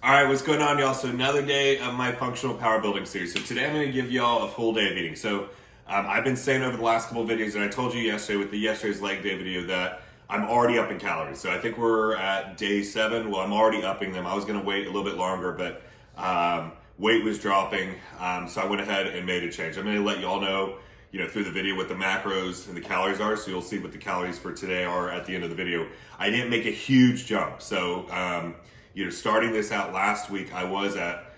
All right, what's going on, y'all? So another day of my functional power building series. So today I'm going to give y'all a full day of eating. So I've been saying over the last couple of videos, and I told you yesterday with the yesterday's leg day video that I'm already up in calories. So I think we're at day 7. Well, I'm already upping them. I was going to wait a little bit longer, but weight was dropping. So I went ahead and made a change. I'm going to let y'all know, through the video what the macros and the calories are. So you'll see what the calories for today are at the end of the video. I didn't make a huge jump. So, starting this out last week, I was at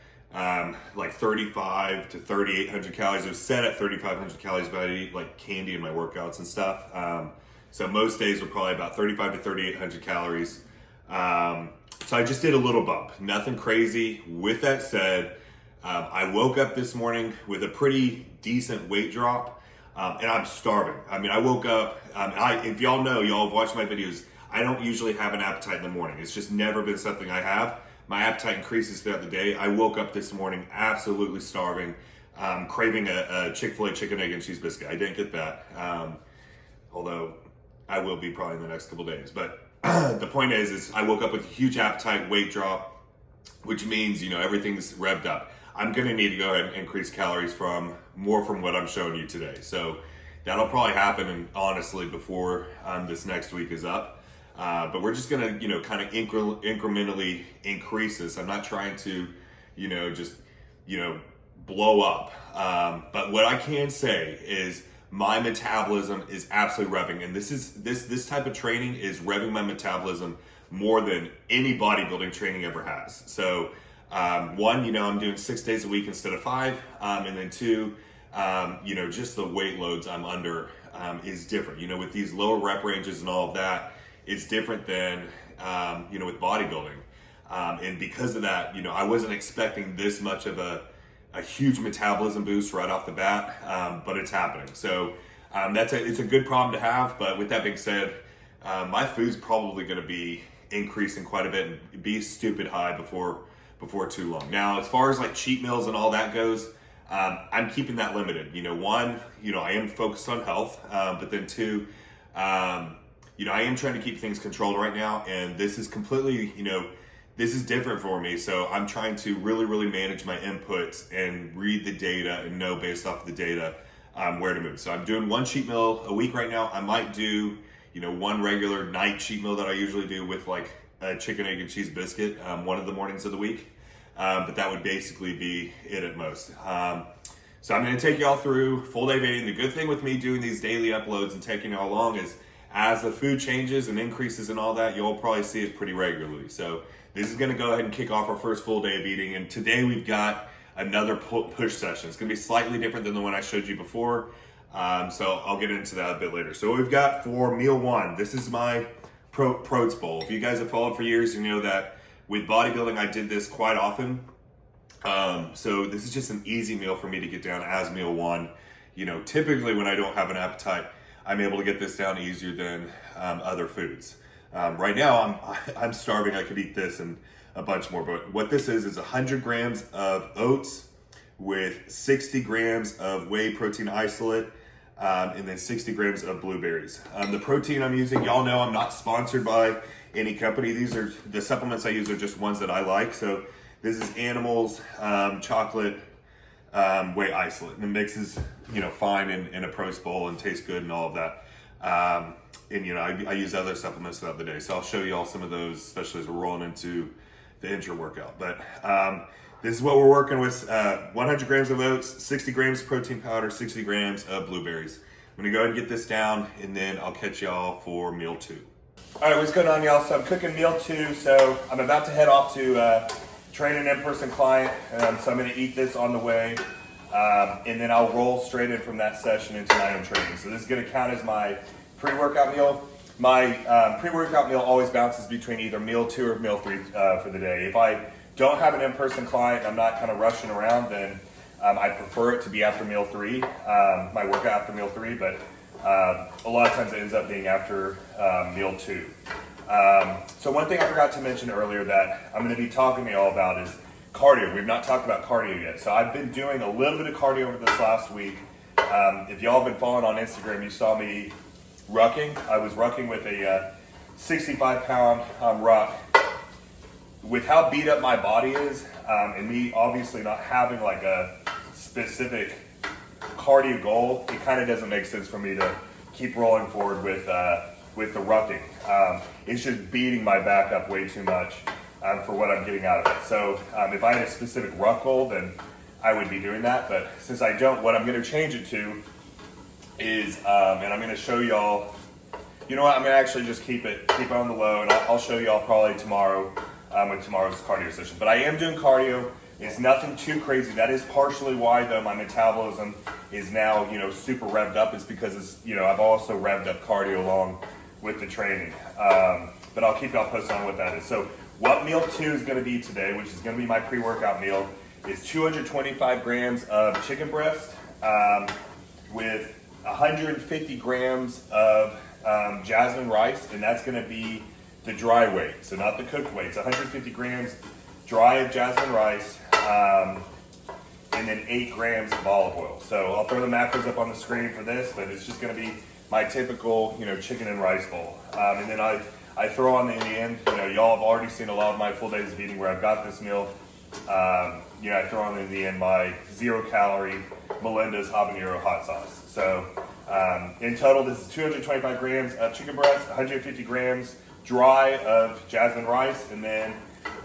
like 35 to 3,800 calories. It was set at 3,500 calories, but I eat like candy in my workouts and stuff. So most days were probably about 35 to 3,800 calories. So I just did a little bump, nothing crazy. With that said, I woke up this morning with a pretty decent weight drop, and I'm starving. I mean, I woke up, if y'all know, y'all have watched my videos, I don't usually have an appetite in the morning. It's just never been something I have. My appetite increases throughout the day. I woke up this morning absolutely starving, craving a Chick-fil-A chicken, egg, and cheese biscuit. I didn't get that, although I will be probably in the next couple days. But the point is I woke up with a huge appetite, weight drop, which means, everything's revved up. I'm gonna need to go ahead and increase calories from what I'm showing you today. So that'll probably happen, and honestly, before this next week is up. But we're just gonna, kind of incrementally increase this. I'm not trying to, just, blow up. But what I can say is my metabolism is absolutely revving, and this type of training is revving my metabolism more than any bodybuilding training ever has. So, one, I'm doing 6 days a week instead of 5, and then 2, just the weight loads I'm under is different. With these lower rep ranges and all of that, it's different than, with bodybuilding. And because of that, I wasn't expecting this much of a huge metabolism boost right off the bat, but it's happening. So it's a good problem to have. But with that being said, my food's probably going to be increasing quite a bit and be stupid high before too long. Now, as far as like cheat meals and all that goes, I'm keeping that limited. One, I am focused on health, but then 2, I am trying to keep things controlled right now, and this is completely, this is different for me. So I'm trying to really, really manage my inputs and read the data and know based off the data where to move. So I'm doing 1 cheat meal a week right now. I might do, 1 regular night cheat meal that I usually do with like a chicken, egg, and cheese biscuit one of the mornings of the week. But that would basically be it at most. So I'm going to take y'all through full day of eating. The good thing with me doing these daily uploads and taking y'all along is as the food changes and increases and all that, you'll probably see it pretty regularly. So this is going to go ahead and kick off our first full day of eating. And today we've got another push session. It's going to be slightly different than the one I showed you before. So I'll get into that a bit later. So what we've got for meal 1, this is my Protein Bowl. If you guys have followed for years, you know that with bodybuilding, I did this quite often. So this is just an easy meal for me to get down as meal 1. Typically when I don't have an appetite, I'm able to get this down easier than other foods. Right now, I'm starving. I could eat this and a bunch more. But what this is 100 grams of oats with 60 grams of whey protein isolate, and then 60 grams of blueberries. The protein I'm using, y'all know I'm not sponsored by any company. These are the supplements I use are just ones that I like. So this is Animals chocolate whey isolate, and the mix is fine in a Protein Bowl and tastes good and all of that. And I use other supplements throughout the day, so I'll show you all some of those, especially as we're rolling into the intra-workout. But this is what we're working with: 100 grams of oats, 60 grams of protein powder, 60 grams of blueberries. I'm gonna go ahead and get this down, and then I'll catch y'all for meal 2. All right, what's going on, y'all? So I'm cooking meal 2. So I'm about to head off to train an in-person client. So I'm gonna eat this on the way. And then I'll roll straight in from that session into my own training. So this is going to count as my pre-workout meal. My pre-workout meal always bounces between either meal 2 or meal 3 for the day. If I don't have an in-person client, I'm not kind of rushing around, then I prefer it to be after meal 3, my workout after meal 3, but a lot of times it ends up being after meal 2. So one thing I forgot to mention earlier that I'm going to be talking to you all about is cardio. We've not talked about cardio yet. So I've been doing a little bit of cardio over this last week. If y'all have been following on Instagram, you saw me rucking. I was rucking with a 65-pound ruck with how beat up my body is, and me obviously not having like a specific cardio goal, it kind of doesn't make sense for me to keep rolling forward with the rucking. It's just beating my back up way too much for what I'm getting out of it. So if I had a specific ruck goal, then I would be doing that. But since I don't, what I'm going to change it to is, and I'm going to show y'all. You know what? I'm going to actually just keep it on the low, and I'll show y'all probably tomorrow with tomorrow's cardio session. But I am doing cardio. It's nothing too crazy. That is partially why, though, my metabolism is now, super revved up. It's because I've also revved up cardio along with the training. But I'll keep y'all posted on what that is. So what meal 2 is going to be today, which is going to be my pre-workout meal, is 225 grams of chicken breast with 150 grams of jasmine rice, and that's going to be the dry weight, so not the cooked weight. It's 150 grams dry jasmine rice, and then 8 grams of olive oil. So I'll throw the macros up on the screen for this, but it's just going to be my typical, chicken and rice bowl. And then I throw on in the end, y'all have already seen a lot of my full days of eating where I've got this meal. I throw on in the end my 0-calorie Melinda's habanero hot sauce. So in total, this is 225 grams of chicken breast, 150 grams dry of jasmine rice, and then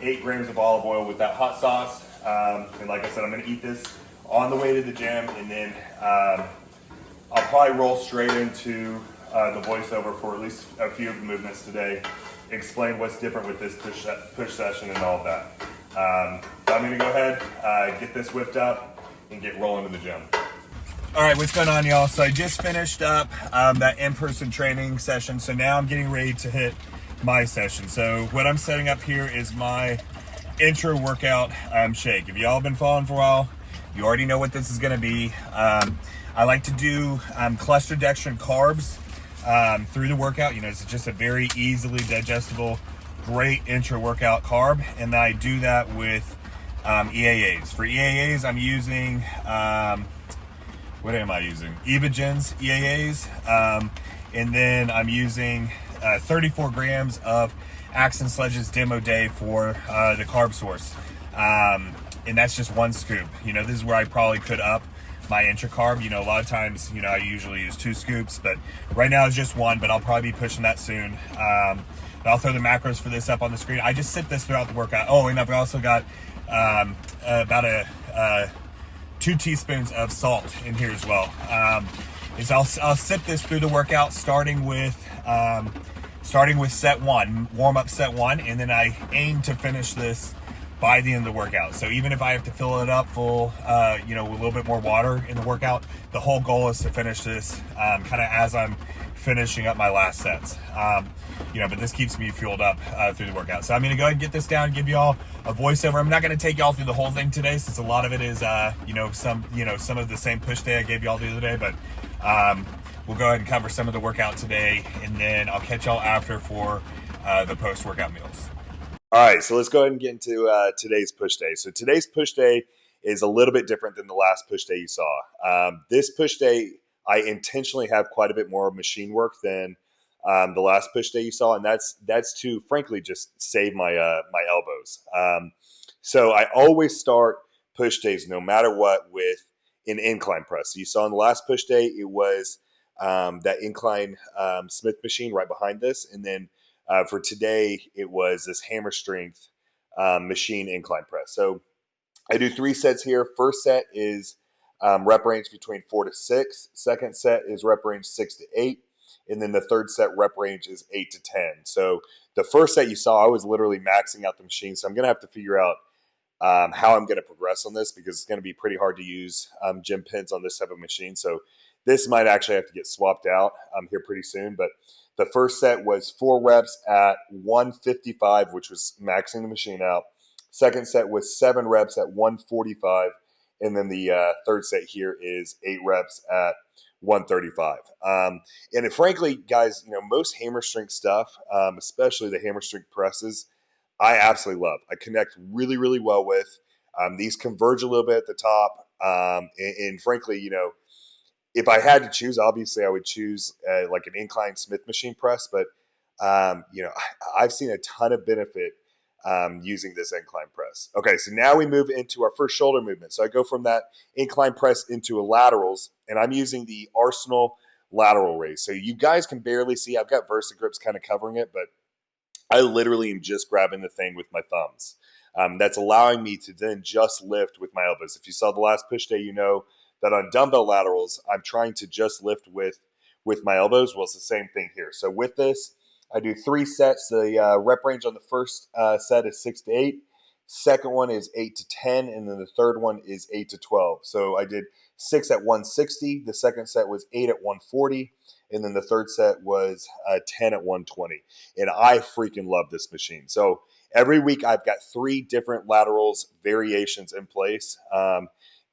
8 grams of olive oil with that hot sauce. And like I said, I'm going to eat this on the way to the gym, and then I'll probably roll straight into the voiceover for at least a few of the movements today, explain what's different with this push session and all of that. So I'm going to go ahead, get this whipped up, and get rolling to the gym. All right, what's going on, y'all? So I just finished up that in-person training session, so now I'm getting ready to hit my session. So what I'm setting up here is my intra-workout shake. If y'all have been following for a while, you already know what this is going to be. I like to do cluster dextrin carbs through the workout. It's just a very easily digestible, great intra-workout carb, and I do that with EAAs. For EAAs, I'm using what am I using? Evogen's EAAs, and then I'm using 34 grams of Axe & Sledge's Demo Day for the carb source, and that's just one scoop. This is where I probably could up my intra carb. A lot of times, I usually use 2 scoops, but right now it's just 1, but I'll probably be pushing that soon. But I'll throw the macros for this up on the screen. I just sip this throughout the workout. Oh, and I've also got about 2 teaspoons of salt in here as well. I'll sip this through the workout, starting with set 1, warm up set 1, and then I aim to finish this by the end of the workout. So even if I have to fill it up full, with a little bit more water in the workout, the whole goal is to finish this kind of as I'm finishing up my last sets. But this keeps me fueled up through the workout. So I'm going to go ahead and get this down and give y'all a voiceover. I'm not going to take y'all through the whole thing today, since a lot of it is, some of the same push day I gave y'all the other day, but we'll go ahead and cover some of the workout today, and then I'll catch y'all after for the post-workout meals. All right, so let's go ahead and get into today's push day. So today's push day is a little bit different than the last push day you saw. This push day, I intentionally have quite a bit more machine work than the last push day you saw, and that's to frankly just save my my elbows. So I always start push days, no matter what, with an incline press. So you saw in the last push day, it was that incline Smith machine right behind this, and then for today, it was this hammer strength machine incline press. So I do 3 sets here. First set is rep range between 4 to 6. Second set is rep range 6 to 8. And then the third set rep range is 8 to 10. So the first set you saw, I was literally maxing out the machine. So I'm going to have to figure out how I'm going to progress on this, because it's going to be pretty hard to use gym pins on this type of machine. So this might actually have to get swapped out here pretty soon. But the first set was 4 reps at 155, which was maxing the machine out. Second set was 7 reps at 145. And then the third set here is 8 reps at 135. And frankly, guys, most hammer strength stuff, especially the hammer strength presses, I absolutely love. I connect really, really well with. These converge a little bit at the top. And frankly, if I had to choose, obviously I would choose like an incline Smith machine press. But, I've seen a ton of benefit using this incline press. Okay, so now we move into our first shoulder movement. So I go from that incline press into a laterals, and I'm using the Arsenal lateral raise. So you guys can barely see. I've got VersaGrips kind of covering it, but I literally am just grabbing the thing with my thumbs. That's allowing me to then just lift with my elbows. If you saw the last push day, you know that on dumbbell laterals, I'm trying to just lift with my elbows. Well, it's the same thing here. So with this, I do 3 sets. The rep range on the first set is 6 to 8. Second one is 8 to 10, and then the third one is 8 to 12. So I did 6 at 160. The second set was 8 at 140, and then the third set was 10 at 120. And I freaking love this machine. So every week I've got 3 different laterals variations in place.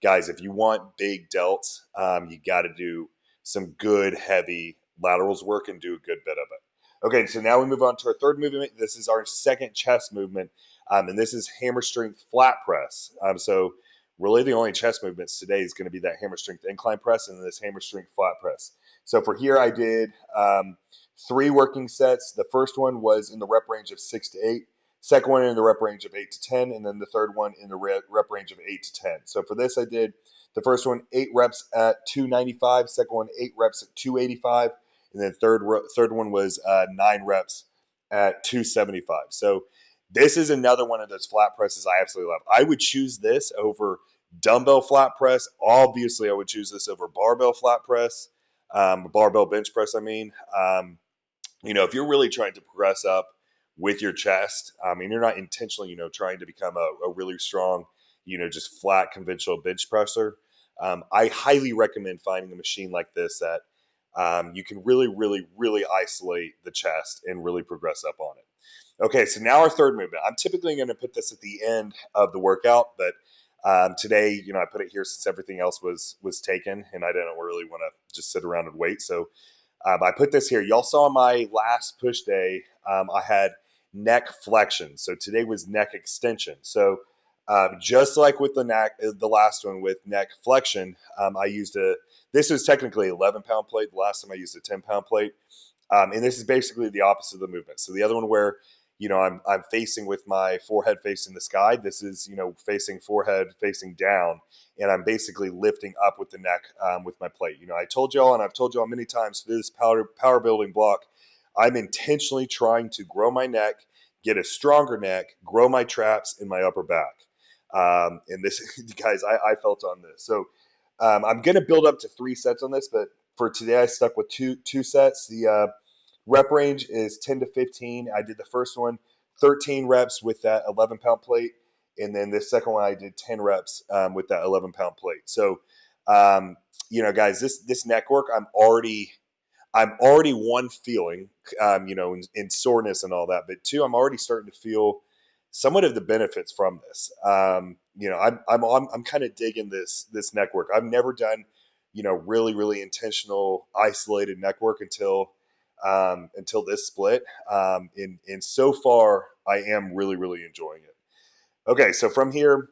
Guys, if you want big delts, you got to do some good heavy laterals work and do a good bit of it. Okay, so now we move on to our third movement. This is our second chest movement, and this is hammer strength flat press. So really the only chest movements today is going to be that hammer strength incline press and this hammer strength flat press. So for here I did 3 working sets. The first one was in the rep range of 6 to 8. Second one in the rep range of 8 to 10, and then the third one in the rep range of 8 to 10. So for this I did the first one 8 reps at 295, second one 8 reps at 285, and then third one was 9 reps at 275. So this is another one of those flat presses I absolutely love. I would choose this over dumbbell flat press. Obviously, I would choose this over barbell flat press, barbell bench press, I mean. If you're really trying to progress up with your chest, you're not intentionally, trying to become a really strong, just flat conventional bench presser. I highly recommend finding a machine like this that you can really, really, really isolate the chest and really progress up on it. Okay, so now our third movement. I'm typically going to put this at the end of the workout, but today, I put it here since everything else was taken, and I didn't really want to just sit around and wait. So I put this here. Y'all saw my last push day. I had neck flexion. So today was neck extension. So just like with the last one with neck flexion, I used this was technically 11-pound plate. The last time I used a 10-pound plate. And this is basically the opposite of the movement. So the other one where, I'm facing with my forehead facing the sky. This is, facing forehead facing down. And I'm basically lifting up with the neck with my plate. I told y'all, and I've told y'all many times for this power building block, I'm intentionally trying to grow my neck, get a stronger neck, grow my traps and my upper back. And this, guys, I felt on this. So I'm going to build up to 3 sets on this, but for today I stuck with two sets. The rep range is 10 to 15. I did the first one 13 reps with that 11-pound plate. And then the second one, I did 10 reps with that 11-pound plate. So, guys, this neck work, I'm already one feeling, in soreness and all that, but 2, I'm already starting to feel somewhat of the benefits from this. I'm kind of digging this neck work. I've never done, really, really intentional isolated neck work until this split. And so far, I am really, really enjoying it. Okay, so from here,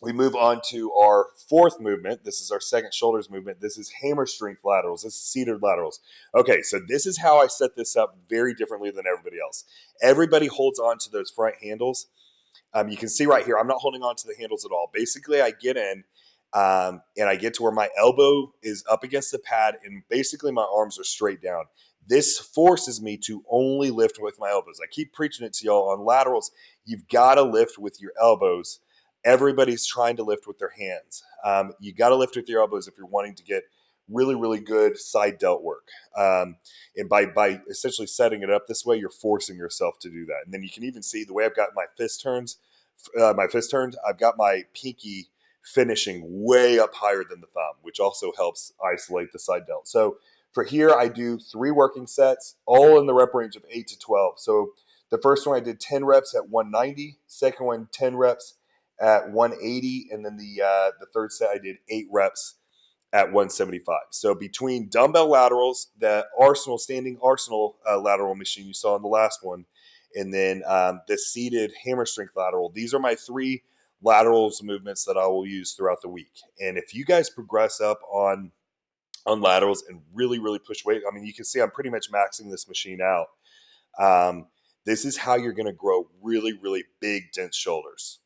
we move on to our fourth movement. This is our second shoulders movement. This is hammer strength laterals. This is seated laterals. Okay, so this is how I set this up very differently than everybody else. Everybody holds on to those front handles. You can see right here, I'm not holding on to the handles at all. Basically, I get in and I get to where my elbow is up against the pad and basically my arms are straight down. This forces me to only lift with my elbows. I keep preaching it to y'all on laterals. You've got to lift with your elbows. Everybody's trying to lift with their hands. You got to lift with your elbows if you're wanting to get really, really good side delt work. And by essentially setting it up this way, you're forcing yourself to do that. And then you can even see the way I've got my fist turns. I've got my pinky finishing way up higher than the thumb, which also helps isolate the side delt. So for here, I do 3 working sets, all in the rep range of 8 to 12. So the first one I did 10 reps at 190, second one 10 reps at 180, and then the third set I did 8 reps at 175. So between dumbbell laterals, the standing Arsenal lateral machine you saw in the last one, and then the seated hammer strength lateral, these are my 3 laterals movements that I will use throughout the week. And if you guys progress up on laterals and really, really push weight, I mean, you can see I'm pretty much maxing this machine out. This is how you're going to grow really, really big, dense shoulders.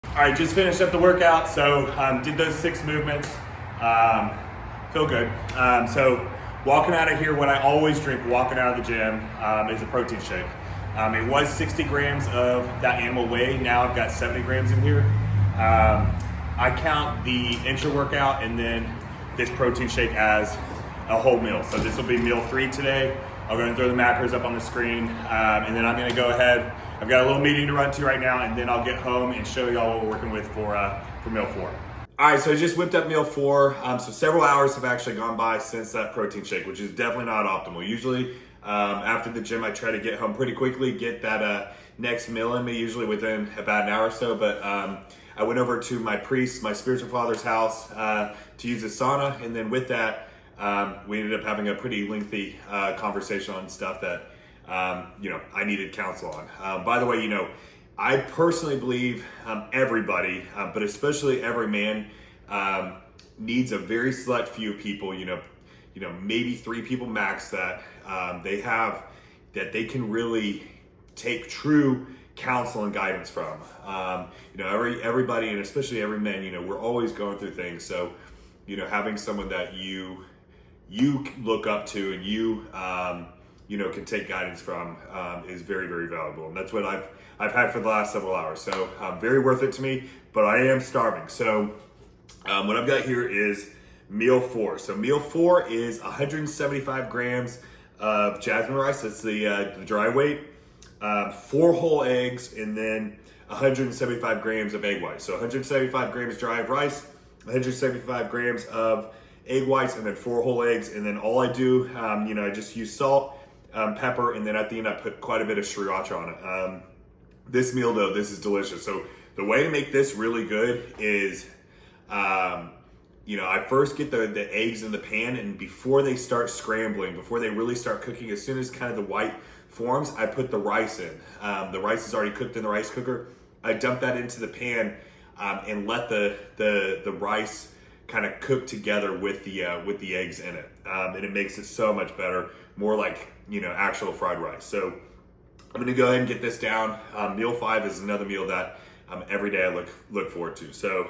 All right, just finished up the workout. So did those 6 movements. Feel good. So walking out of here, what I always drink walking out of the gym is a protein shake. It was 60 grams of that animal whey. Now I've got 70 grams in here. I count the intra-workout and then this protein shake as a whole meal. So this will be meal 3 today. I'm going to throw the macros up on the screen, and then I'm going to go ahead. I've got a little meeting to run to right now, and then I'll get home and show y'all what we're working with for meal 4. All right, so I just whipped up meal 4. So several hours have actually gone by since that protein shake, which is definitely not optimal. Usually after the gym, I try to get home pretty quickly, get that next meal in me, usually within about an hour or so. But I went over to my priest, my spiritual father's house to use the sauna, and then with that, we ended up having a pretty lengthy conversation on stuff that I needed counsel on. By the way, I personally believe everybody, but especially every man, needs a very select few people. Maybe 3 people max that they can really take true counsel and guidance from. Everybody, and especially every man, we're always going through things. So, having someone that you look up to and you can take guidance from is very, very valuable. And that's what I've had for the last several hours. So very worth it to me, but I am starving. So what I've got here is meal 4. So meal 4 is 175 grams of jasmine rice. That's the dry weight, 4 whole eggs, and then 175 grams of egg whites. So 175 grams dry of rice, 175 grams of egg whites, and then 4 whole eggs. And then all I do, I just use salt, pepper, and then at the end I put quite a bit of sriracha on it. This meal though, this is delicious. So the way to make this really good is, I first get the eggs in the pan, and before they start scrambling, before they really start cooking, as soon as kind of the white forms, I put the rice in. The rice is already cooked in the rice cooker. I dump that into the pan and let the rice kind of cook together with the eggs in it, and it makes it so much better, more like actual fried rice. So I'm gonna go ahead and get this down. Meal 5 is another meal that every day I look forward to. So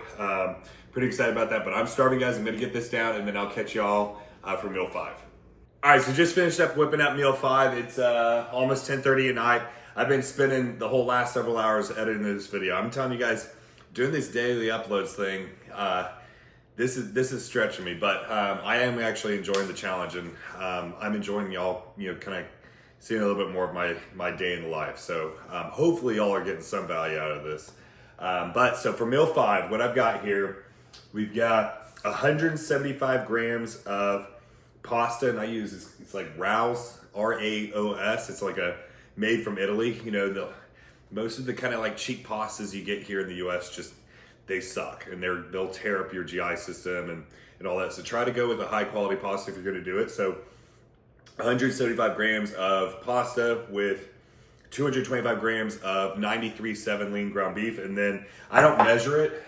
pretty excited about that. But I'm starving, guys. I'm gonna get this down, and then I'll catch y'all for meal 5. All right, so just finished up whipping out meal 5. It's almost 10:30 at night. I've been spending the whole last several hours editing this video. I'm telling you guys, doing this daily uploads thing, this is stretching me, but I am actually enjoying the challenge, and I'm enjoying y'all, kind of seeing a little bit more of my day in the life. So hopefully y'all are getting some value out of this. But so for meal 5, what I've got here, we've got 175 grams of pasta, and I use it's like Raos, R-A-O-S. It's like made from Italy. Most of the kind of like cheap pastas you get here in the U.S. they suck, and they'll tear up your GI system and all that. So try to go with a high quality pasta if you're going to do it. So 175 grams of pasta with 225 grams of 93.7 lean ground beef, and then I don't measure it,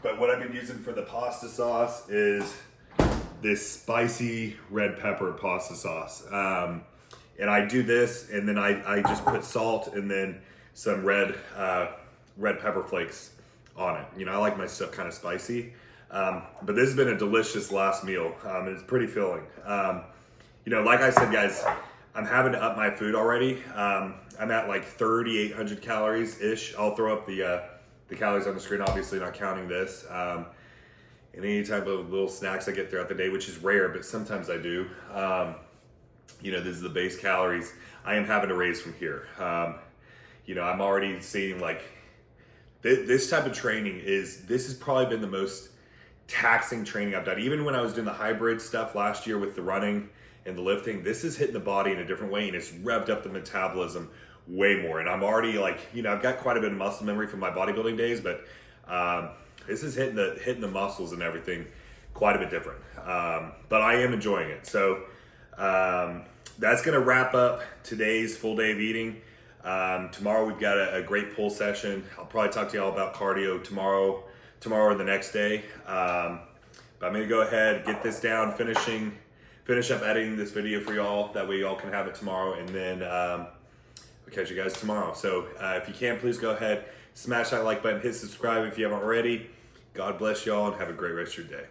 but what I've been using for the pasta sauce is this spicy red pepper pasta sauce. And I do this, and then I just put salt and then some red pepper flakes on it. I like my stuff kind of spicy. But this has been a delicious last meal. It's pretty filling. Like I said, guys, I'm having to up my food already. I'm at like 3,800 calories-ish. I'll throw up the calories on the screen, obviously not counting this. And any type of little snacks I get throughout the day, which is rare, but sometimes I do. This is the base calories. I am having to raise from here. I'm already seeing like, this type of training this has probably been the most taxing training I've done. Even when I was doing the hybrid stuff last year with the running and the lifting, this is hitting the body in a different way, and it's revved up the metabolism way more. And I'm already like, I've got quite a bit of muscle memory from my bodybuilding days, but this is hitting the muscles and everything quite a bit different. But I am enjoying it. So that's gonna wrap up today's full day of eating. Tomorrow we've got a great pull session. I'll probably talk to y'all about cardio tomorrow or the next day. But I'm gonna go ahead, get this down, finishing finish up editing this video for y'all. That way y'all can have it tomorrow, and then we'll catch you guys tomorrow. So if you can, please go ahead, smash that like button, hit subscribe if you haven't already. God bless y'all, and have a great rest of your day.